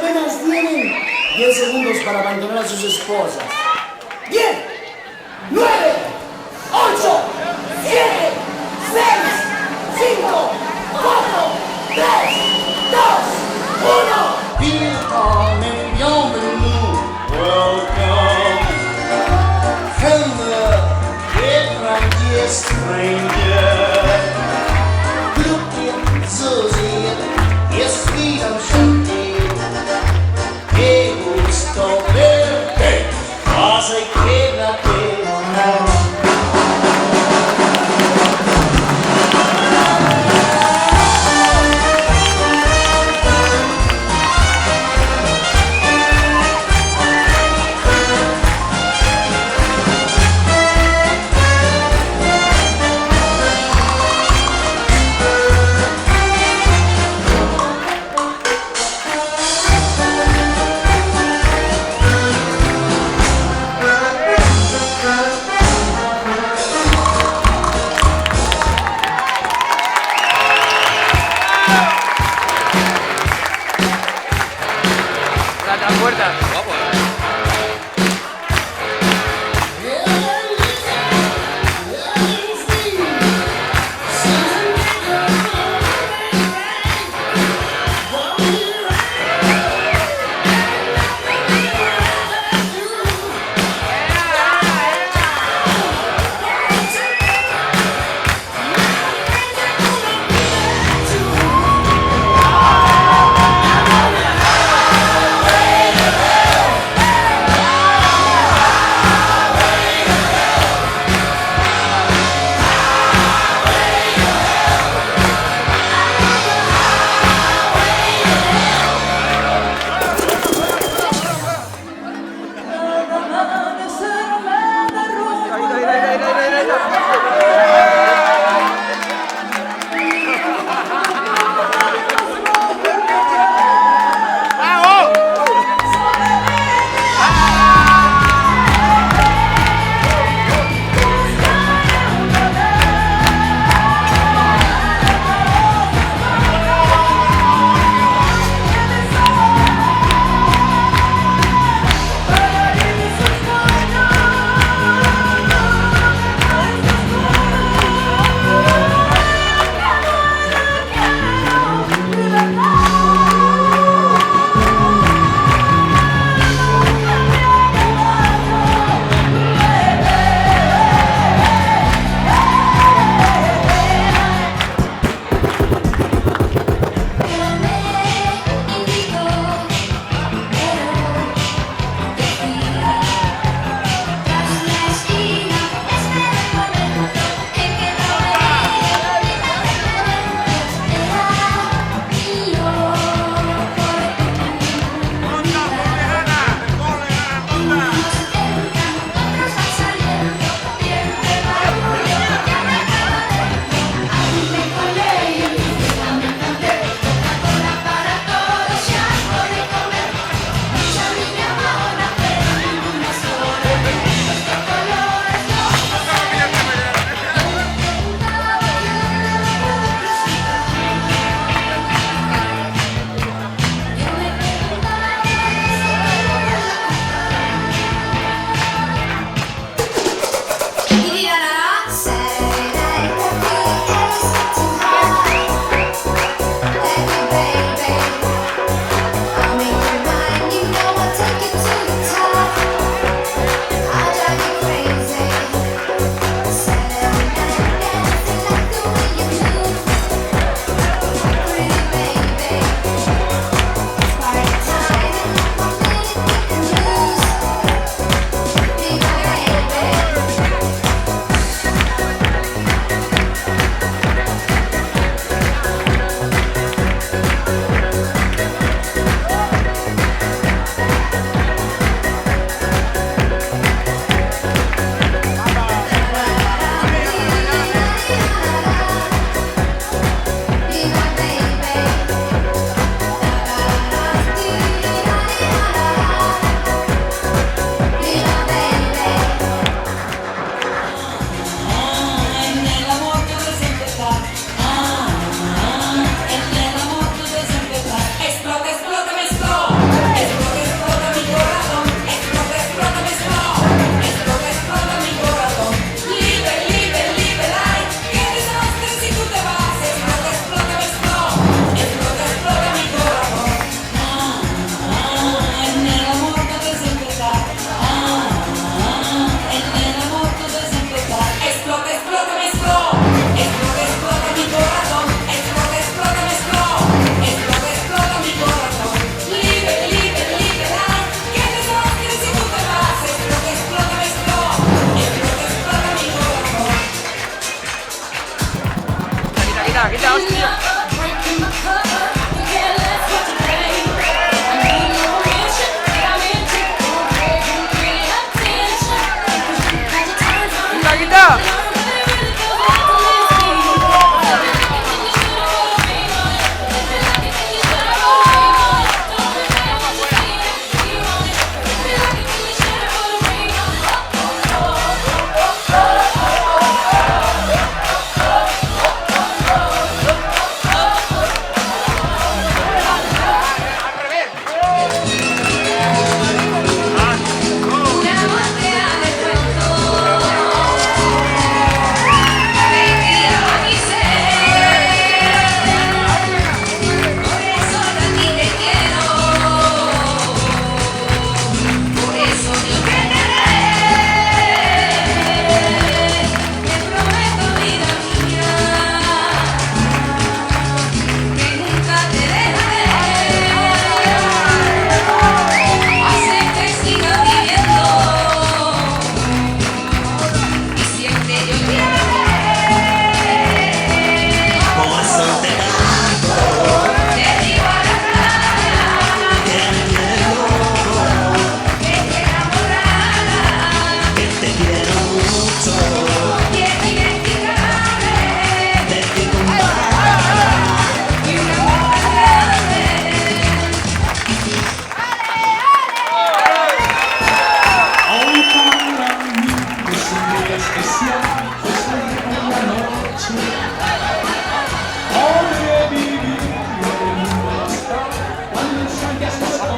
apenas tienen 10 segundos para abandonar a sus esposas. 10, 9, 8, 7, 6, 5, 4, 3, 2, 1. Willkommen, Bienvenue, welcome. Hello, dear stranger. Glücklich zu sehen, ist wieder schön. Me gusto verte, así quédate. La puerta. Guapo.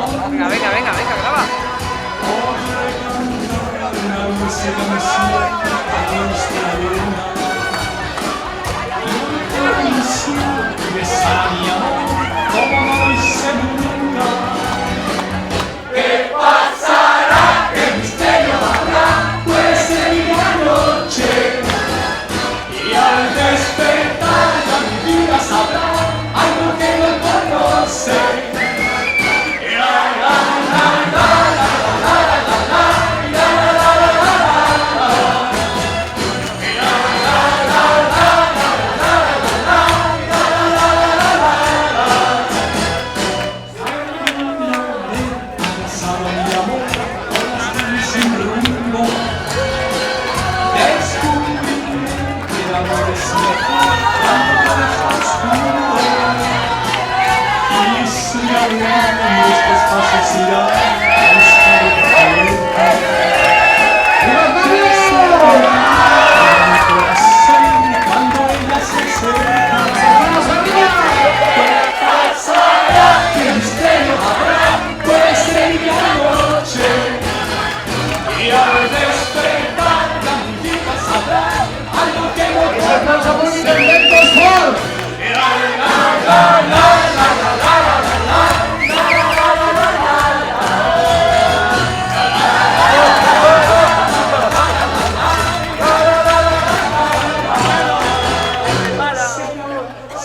Venga, venga, venga, venga, graba. Una dulce canción a nuestra luna. Una canción que besará mi amor como no lo hice nunca. ¿Qué pasará? ¿Qué misterio habrá? Puede ser mi noche. Y al despertar ya mi vida sabrá algo que no conoce. Nuestros pasos irán mi corazón cuando ella se acerca. ¿Qué pasará? ¿Qué misterio habrá? Puede ser mi noche. Y al despertar ya mi vida sabrá algo que no conoce.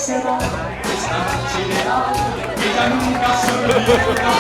Será esa noche ideal que ya nunca se olvida.